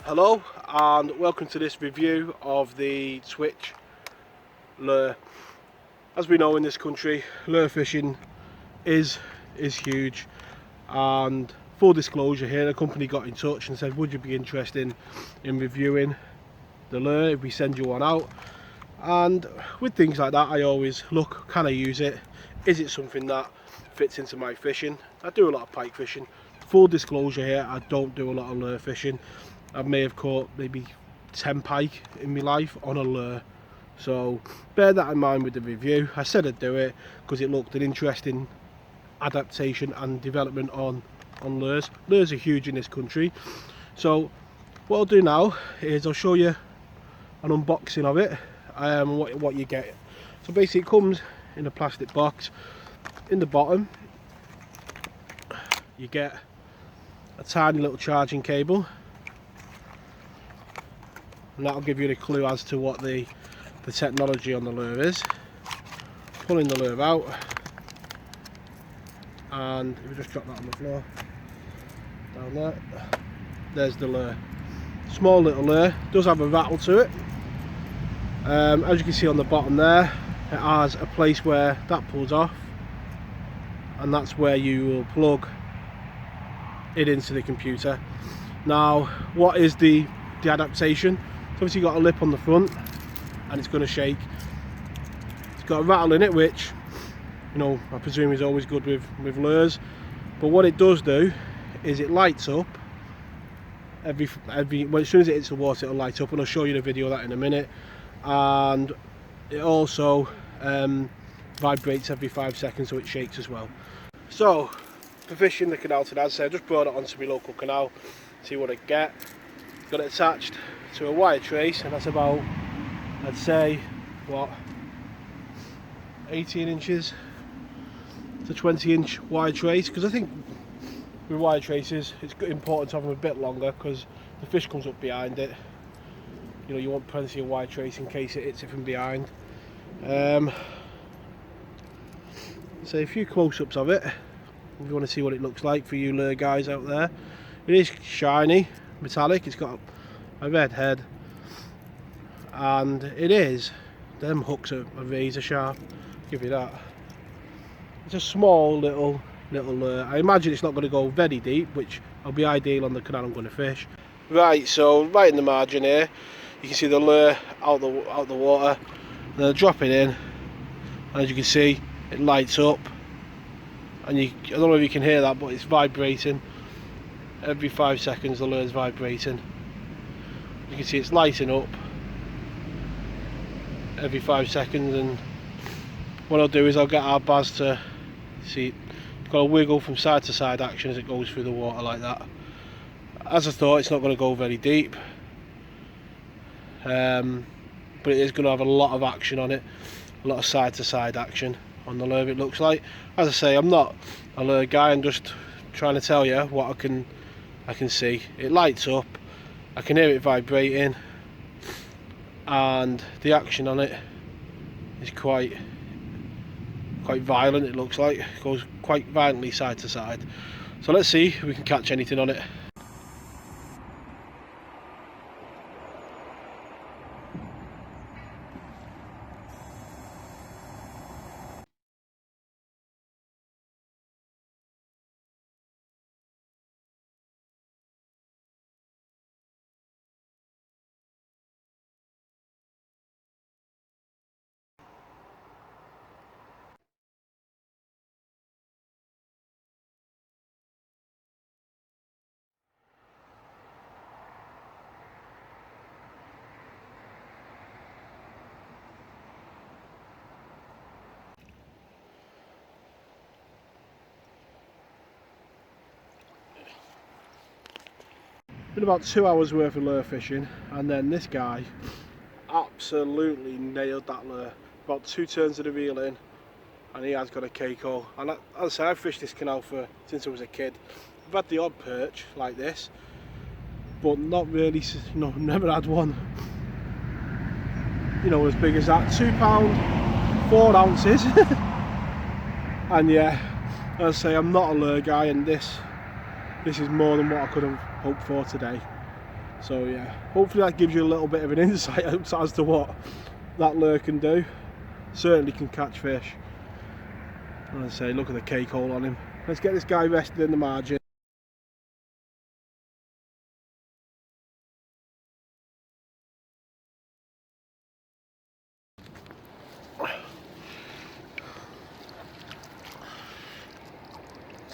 Hello and welcome to this review of the Twitch lure. As we know in this country, lure fishing is huge, and full disclosure here, the company got in touch and said, would you be interested in reviewing the lure if we send you one out? And with things like that, I always look, can I use it? Is it something that fits into my fishing? I do a lot of pike fishing. Full disclosure here, I don't do a lot of lure fishing. I may have caught maybe 10 pike in my life on a lure, so bear that in mind with the review. I said I'd do it because it looked an interesting adaptation and development on lures. Lures are huge in this country, so what I'll do now is I'll show you an unboxing of it, what you get. So basically it comes in a plastic box. In the bottom you get a tiny little charging cable, and that'll give you a clue as to what the technology on the lure is. Pulling the lure out, and if we just drop that on the floor, down there, there's the lure. Small little lure, does have a rattle to it. As you can see on the bottom there, it has a place where that pulls off, and that's where you will plug it into the computer. Now, what is the adaptation? It's obviously got a lip on the front and it's going to shake. It's got a rattle in it, which, you know, I presume is always good with lures. But what it does do is it lights up well, as soon as it hits the water, it'll light up, and I'll show you the video of that in a minute. And it also vibrates every 5 seconds, so it shakes as well. So for fishing the canal today, as I said, I just brought it onto my local canal, see what I get. Got it attached to a wire trace, and that's about, I'd say, what, 18 inches to 20-inch wire trace, because I think with wire traces it's important to have them a bit longer because the fish comes up behind it. You know, you want plenty of wire trace in case it hits it from behind. So a few close-ups of it if you want to see what it looks like for you lure guys out there. It is shiny, metallic, it's got a red head, and it is, them hooks are razor sharp, give you that. It's a small little lure. I imagine it's not going to go very deep, which will be ideal on the canal I'm going to fish. Right, so right in the margin here you can see the lure out the water, and then I drop it in, and as you can see it lights up, and I don't know if you can hear that, but it's vibrating. Every 5 seconds the lure is vibrating. You can see it's lighting up every 5 seconds, and what I'll do is I'll get our baz to see it's got a wiggle from side to side action as it goes through the water like that. As I thought, it's not going to go very deep, but it is going to have a lot of action on it, a lot of side to side action on the lure, it looks like. As I say, I'm not a lure guy, I'm just trying to tell you what I can see. It lights up, I can hear it vibrating, and the action on it is quite violent. It looks like it goes quite violently side to side. So let's see if we can catch anything on it. Been about 2 hours worth of lure fishing, and then this guy absolutely nailed that lure. About 2 turns of the reel in, and he has got a cake-o. And as I say, I've fished this canal since I was a kid. I've had the odd perch like this, but not really, you know, never had one, you know, as big as that. £2, 4 ounces. And yeah, as I say, I'm not a lure guy, and this is more than what I could have hoped for today. So yeah, hopefully that gives you a little bit of an insight as to what that lure can do. Certainly can catch fish. And as I say, look at the cake hole on him. Let's get this guy rested in the margin.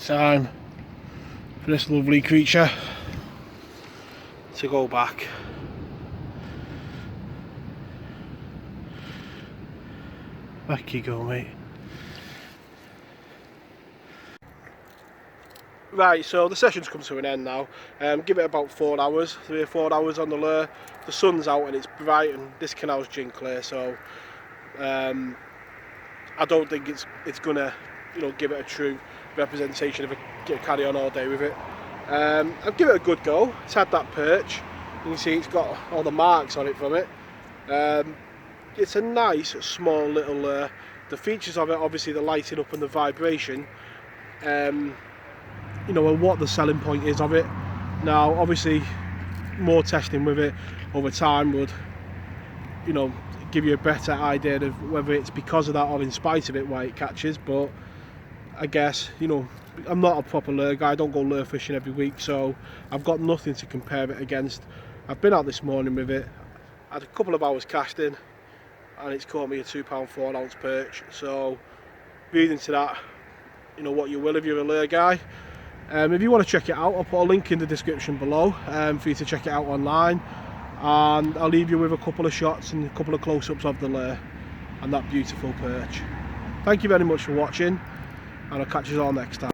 Time for this lovely creature to go back. Back you go, mate. Right, so the session's come to an end now. Give it about 4 hours, 3 or 4 hours on the lure. The sun's out and it's bright, and this canal's gin clear, so I don't think it's gonna, you know, give it a true representation of a carry on all day with it. I'll give it a good go. It's had that perch. You can see it's got all the marks on it from it. It's a nice small little lure. The features of it, obviously the lighting up and the vibration, you know, and what the selling point is of it. Now obviously more testing with it over time would, you know, give you a better idea of whether it's because of that or in spite of it why it catches. But I guess, you know, I'm not a proper lure guy, I don't go lure fishing every week, so I've got nothing to compare it against. I've been out this morning with it, had a couple of hours casting, and it's caught me a 2 pound 4 ounce perch. So read into that, you know, what you will if you're a lure guy. If you want to check it out, I'll put a link in the description below for you to check it out online, and I'll leave you with a couple of shots and a couple of close-ups of the lure and that beautiful perch. Thank you very much for watching, and I'll catch you all next time.